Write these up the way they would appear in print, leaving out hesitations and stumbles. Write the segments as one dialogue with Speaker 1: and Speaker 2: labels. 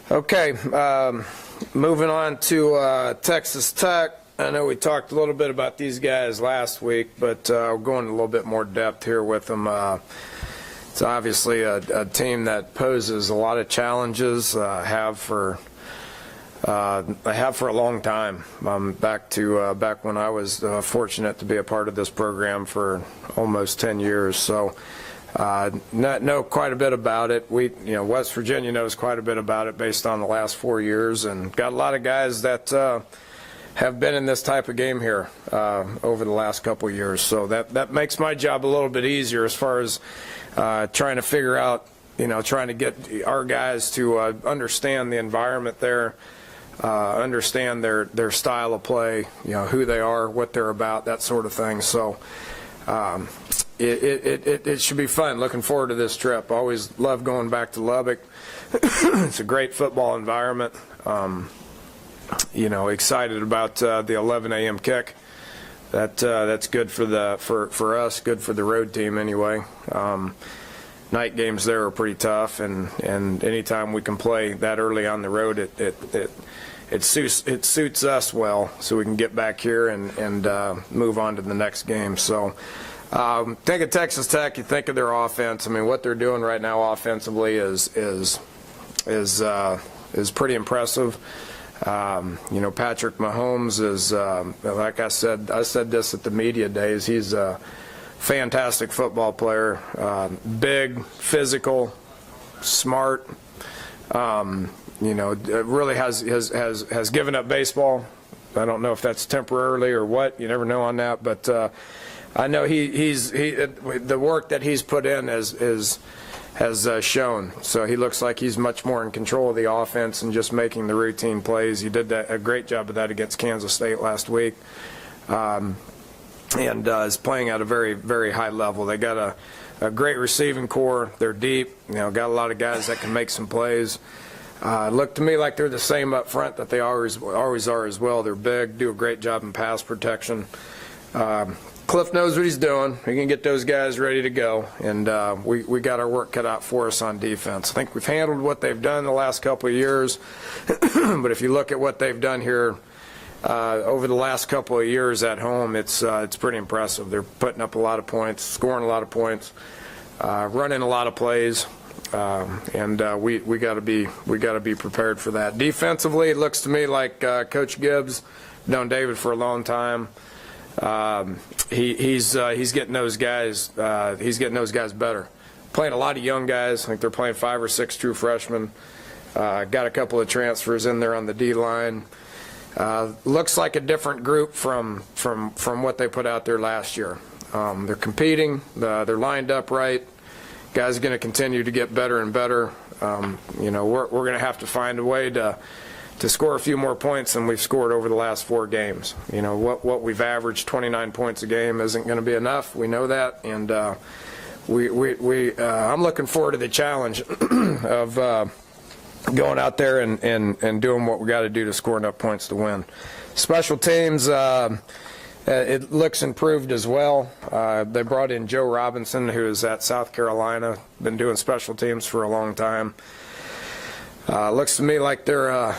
Speaker 1: Okay, moving on to Texas Tech. I know we talked a little bit about these guys last week, but we're going a little bit more depth here with them. It's obviously a team that poses a lot of challenges, have for a long time. Back when I was fortunate to be a part of this program for almost 10 years. So know quite a bit about it. West Virginia knows quite a bit about it based on the last 4 years, and got a lot of guys that have been in this type of game here over the last couple of years. So that makes my job a little bit easier as far as trying to figure out, trying to get our guys to understand the environment there, understand their style of play, who they are, what they're about, that sort of thing. So it should be fun. Looking forward to this trip. Always love going back to Lubbock. It's a great football environment. Excited about the 11 a.m. kick. That's good for us, good for the road team anyway. Night games there are pretty tough, and anytime we can play that early on the road, it suits us well, so we can get back here and move on to the next game. So think of Texas Tech, you think of their offense. I mean, what they're doing right now offensively is pretty impressive. Patrick Mahomes is, like I said this at the media days, he's a fantastic football player, big, physical, smart, really has given up baseball. I don't know if that's temporarily or what, you never know on that, but I know the work that he's put in has shown. So he looks like he's much more in control of the offense and just making the routine plays. He did a great job of that against Kansas State last week, and is playing at a very, very high level. They got a great receiving core. They're deep. Got a lot of guys that can make some plays. Look to me like they're the same up front that they always are as well. They're big, do a great job in pass protection. Cliff knows what he's doing. He can get those guys ready to go, and we got our work cut out for us on defense. I think we've handled what they've done the last couple of years, but if you look at what they've done here over the last couple of years at home, it's pretty impressive. They're putting up a lot of points, scoring a lot of points, running a lot of plays, and we got to be prepared for that. Defensively, it looks to me like Coach Gibbs, known David for a long time. He's getting those guys. He's getting those guys better. Playing a lot of young guys. I think they're playing 5 or 6 true freshmen. Got a couple of transfers in there on the D line. Looks like a different group from what they put out there last year. They're competing. They're lined up right. Guys are going to continue to get better and better. We're going to have to find a way to score a few more points than we've scored over the last 4 games. What we've averaged, 29 points a game, isn't going to be enough. We know that, and I'm looking forward to the challenge of going out there and doing what we got to do to score enough points to win. Special teams, it looks improved as well. They brought in Joe Robinson, who is at South Carolina, been doing special teams for a long time. Looks to me like they're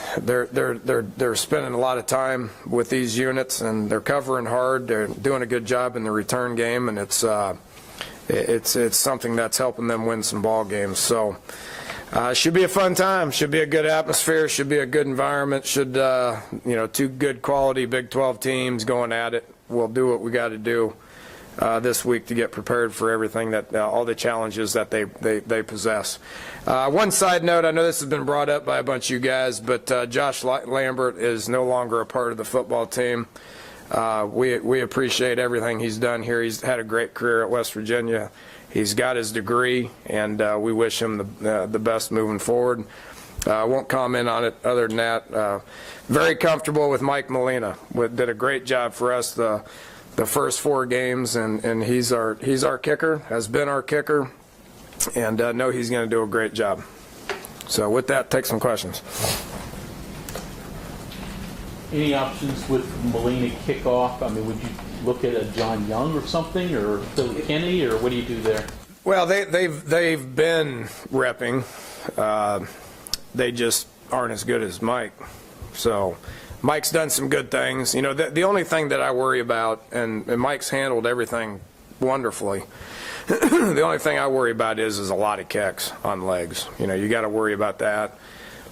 Speaker 1: spending a lot of time with these units, and they're covering hard. They're doing a good job in the return game, and it's something that's helping them win some ball games. So should be a fun time. Should be a good atmosphere. Should be a good environment. Should 2 good quality Big 12 teams going at it. We'll do what we got to do this week to get prepared for everything that all the challenges that they possess. One side note, I know this has been brought up by a bunch of you guys, but Josh Lambert is no longer a part of the football team. We appreciate everything he's done here. He's had a great career at West Virginia. He's got his degree, and we wish him the best moving forward. I won't comment on it other than that. Very comfortable with Mike Molina. Did a great job for us the first 4 games, and he's our kicker, has been our kicker, and know he's going to do a great job. So with that, take some questions.
Speaker 2: Any options with Molina kickoff? I mean, would you look at a John Young or something, or Philly Kenny, or what do you do there?
Speaker 1: Well, they've been repping. They just aren't as good as Mike. So Mike's done some good things. You know, the only thing that I worry about, and Mike's handled everything wonderfully, the only thing I worry about is a lot of kicks on legs. You know, you got to worry about that.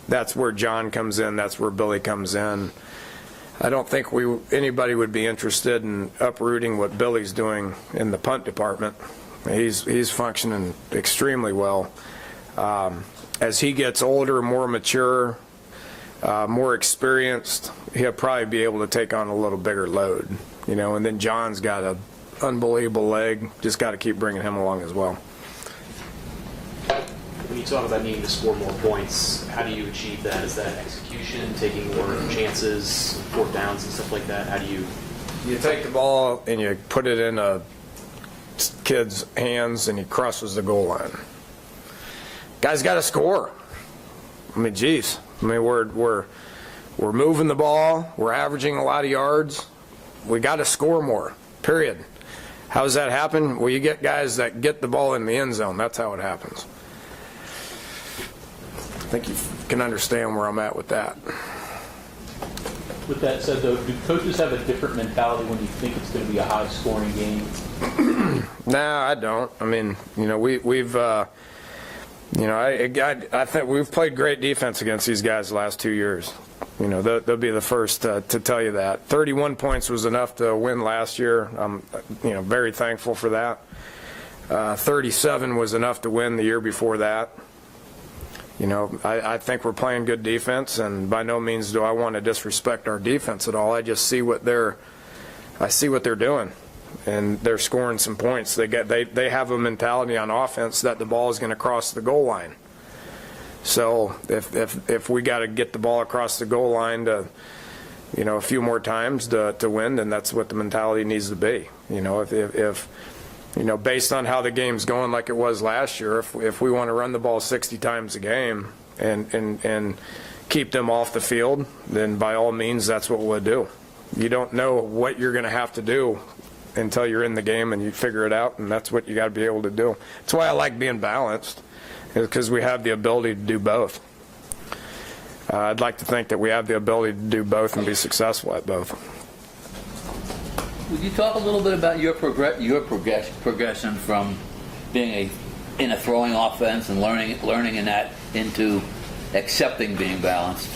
Speaker 1: That's where John comes in. That's where Billy comes in. I don't think anybody would be interested in uprooting what Billy's doing in the punt department. He's functioning extremely well. As he gets older, more mature, more experienced, he'll probably be able to take on a little bigger load, you know. And then John's got an unbelievable leg. Just got to keep bringing him along as well.
Speaker 3: When you talk about needing to score more points, how do you achieve that? Is that execution, taking more chances, fourth downs and stuff like that? How do you?
Speaker 1: You take the ball and you put it in a kid's hands and he crosses the goal line. Guy's got to score. I mean, geez. I mean, we're moving the ball. We're averaging a lot of yards. We got to score more. Period. How does that happen? Well, you get guys that get the ball in the end zone. That's how it happens. I think you can understand where I'm at with that.
Speaker 2: With that said, though, do coaches have a different mentality when you think it's going to be a high-scoring game?
Speaker 1: No, I don't. I mean, you know, we've you know, I think we've played great defense against these guys the last 2 years. You know, they'll be the first to tell you that. 31 points was enough to win last year. I'm, you know, very thankful for that. 37 was enough to win the year before that. You know, I think we're playing good defense, and by no means do I want to disrespect our defense at all. I just see what they're doing, and they're scoring some points. They have a mentality on offense that the ball is going to cross the goal line. So if we got to get the ball across the goal line to, you know, a few more times to win, then that's what the mentality needs to be. You know, if you know, based on how the game's going like it was last year, if we want to run the ball 60 times a game and keep them off the field, then by all means that's what we'll do. You don't know what you're going to have to do until you're in the game and you figure it out, and that's what you got to be able to do. That's why I like being balanced, because we have the ability to do both. I'd like to think that we have the ability to do both and be successful at both.
Speaker 4: Would you talk a little bit about your progression from being in a throwing offense and learning in that into accepting being balanced?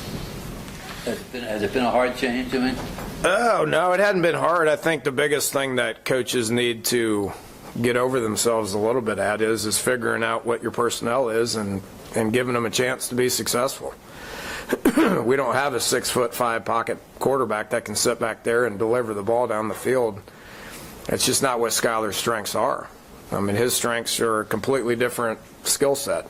Speaker 4: Has it been a hard change? I mean,
Speaker 1: oh no, it hadn't been hard. I think the biggest thing that coaches need to get over themselves a little bit at is figuring out what your personnel is and giving them a chance to be successful. We don't have a 6'5" pocket quarterback that can sit back there and deliver the ball down the field. It's just not what Skyler's strengths are. I mean, his strengths are a completely different skill set.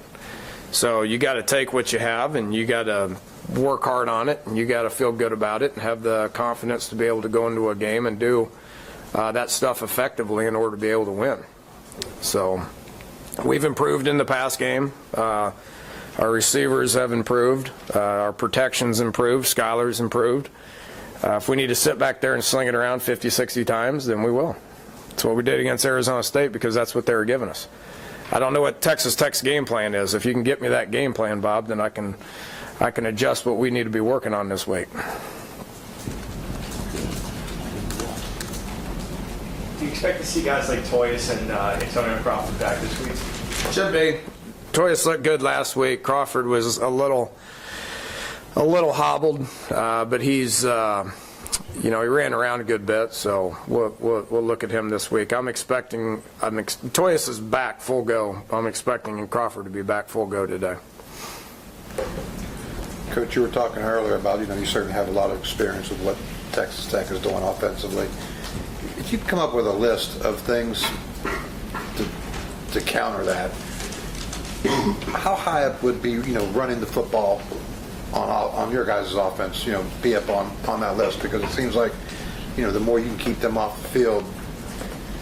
Speaker 1: So you got to take what you have and you got to work hard on it and you got to feel good about it and have the confidence to be able to go into a game and do that stuff effectively in order to be able to win. So we've improved in the pass game. Our receivers have improved. Our protection's improved. Skyler's improved. If we need to sit back there and sling it around 50, 60 times, then we will. That's what we did against Arizona State because that's what they were giving us. I don't know what Texas Tech's game plan is. If you can get me that game plan, Bob, then I can adjust what we need to be working on this week.
Speaker 5: Do you expect to see guys like Toyas and Antonio Crawford back this week?
Speaker 1: Should be. Toyas looked good last week. Crawford was a little hobbled, but he's, you know, he ran around a good bit. So we'll look at him this week. Toyas is back full go. I'm expecting Crawford to be back full go today.
Speaker 6: Coach, you were talking earlier about, you know, you certainly have a lot of experience with what Texas Tech is doing offensively. If you come up with a list of things to counter that, how high up would be, you know, running the football on your guys' offense, you know, be up on that list? Because it seems like, you know, the more you can keep them off the field,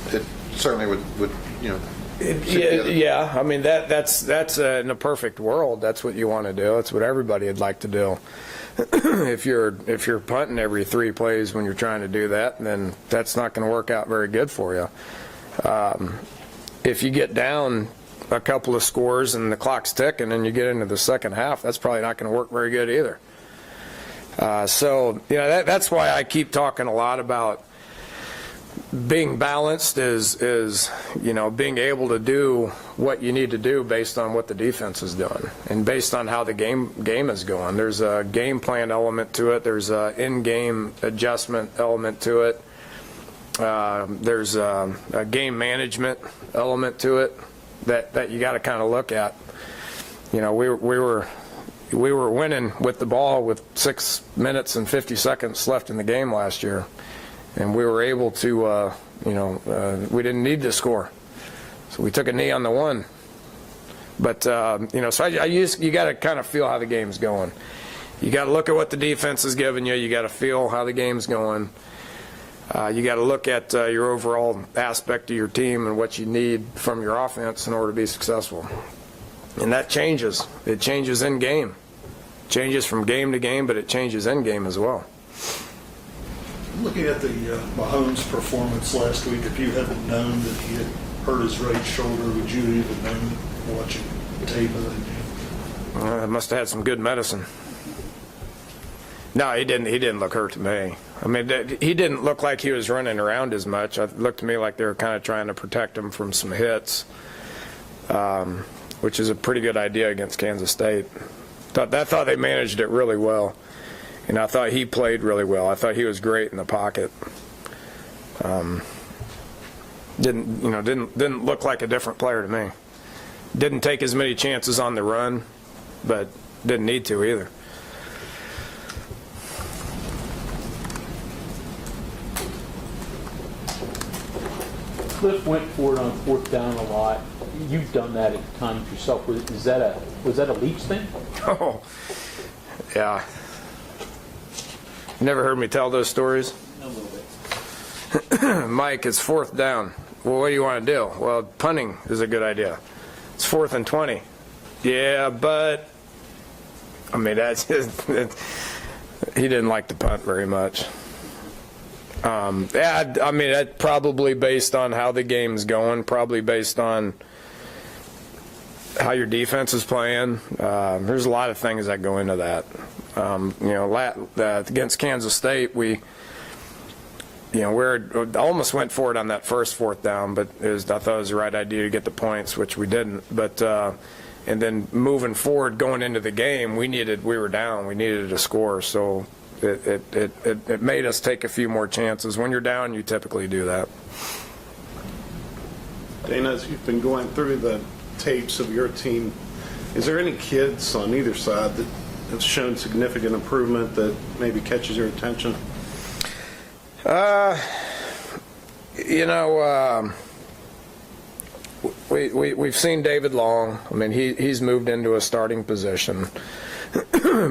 Speaker 6: it certainly would you know.
Speaker 1: Yeah, I mean that's in a perfect world. That's what you want to do. That's what everybody would like to do. If you're punting every 3 plays when you're trying to do that, then that's not going to work out very good for you. If you get down a couple of scores and the clock's ticking and you get into the second half, that's probably not going to work very good either. So, that's why I keep talking a lot about being balanced is being able to do what you need to do based on what the defense is doing and based on how the game is going. There's a game plan element to it. There's a in-game adjustment element to it. There's a game management element to it that you got to kind of look at. We were winning with the ball with 6 minutes and 50 seconds left in the game last year. And we were able to, we didn't need to score. So we took a knee on the one. But, so you got to kind of feel how the game's going. You got to look at what the defense is giving you. You got to feel how the game's going. You got to look at your overall aspect of your team and what you need from your offense in order to be successful. And that changes. It changes in game. It changes from game to game, but it changes in game as well.
Speaker 7: Looking at the Mahomes performance last week, if you hadn't known that he had hurt his right shoulder, would you even known watching tape of that game?
Speaker 1: I must have had some good medicine. No, he didn't. He didn't look hurt to me. I mean, he didn't look like he was running around as much. It looked to me like they were kind of trying to protect him from some hits, which is a pretty good idea against Kansas State. I thought they managed it really well. And I thought he played really well. I thought he was great in the pocket. Didn't look like a different player to me. Didn't take as many chances on the run, but didn't need to either.
Speaker 2: Cliff went for it on fourth down a lot. You've done that at times yourself. Was that a Leafs thing?
Speaker 1: Oh, yeah. Never heard me tell those stories?
Speaker 2: A little bit.
Speaker 1: Mike, it's fourth down. Well, what do you want to do? Well, punting is a good idea. It's 4th and 20. Yeah, but I mean, that's just, he didn't like to punt very much. Yeah, I mean, that's probably based on how the game's going, probably based on how your defense is playing. There's a lot of things that go into that. Against Kansas State, we almost went for it on that first fourth down, but I thought it was the right idea to get the points, which we didn't. But and then moving forward, going into the game, we were down. We needed a score, so it made us take a few more chances. When you're down, you typically do that.
Speaker 8: Dana, as you've been going through the tapes of your team, is there any kids on either side that have shown significant improvement that maybe catches your attention?
Speaker 1: We've seen David Long. I mean, he's moved into a starting position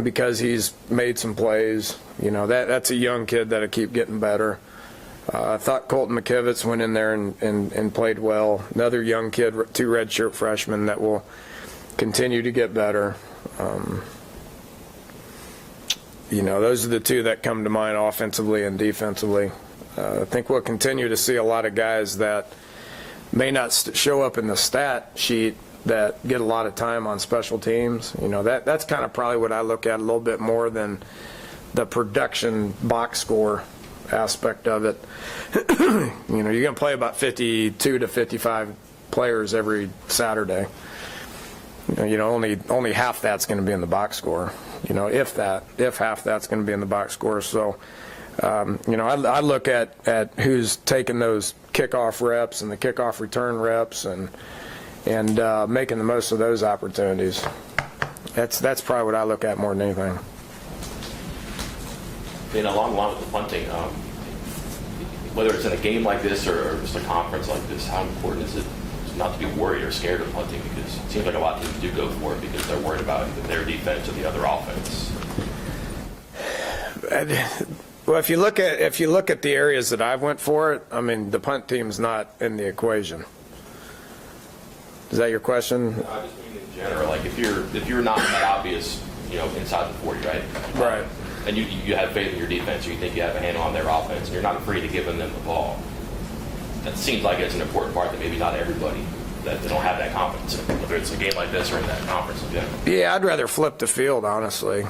Speaker 1: because he's made some plays. That's a young kid that'll keep getting better. I thought Colton McKivitz went in there and played well. Another young kid, 2 redshirt freshmen that will continue to get better. Those are the 2 that come to mind offensively and defensively. I think we'll continue to see a lot of guys that may not show up in the stat sheet that get a lot of time on special teams. That's kind of probably what I look at a little bit more than the production box score aspect of it. You're going to play about 52 to 55 players every Saturday. Only half that's going to be in the box score. If half that's going to be in the box score. So, I look at who's taking those kickoff reps and the kickoff return reps and making the most of those opportunities. That's probably what I look at more than anything.
Speaker 3: Along the line with the punting, whether it's in a game like this or just a conference like this, how important is it not to be worried or scared of punting? Because it seems like a lot of teams do go for it because they're worried about either their defense or the other offense.
Speaker 1: Well, if you look at the areas that I've went for it, I mean, the punt team's not in the equation. Is that your question?
Speaker 3: I just mean in general, like if you're not that obvious, inside the 40, right?
Speaker 1: Right.
Speaker 3: And you have faith in your defense, or you think you have a handle on their offense, and you're not afraid of giving them the ball. That seems like it's an important part that maybe not everybody that they don't have that confidence in, whether it's a game like this or in that conference in general.
Speaker 1: Yeah, I'd rather flip the field, honestly.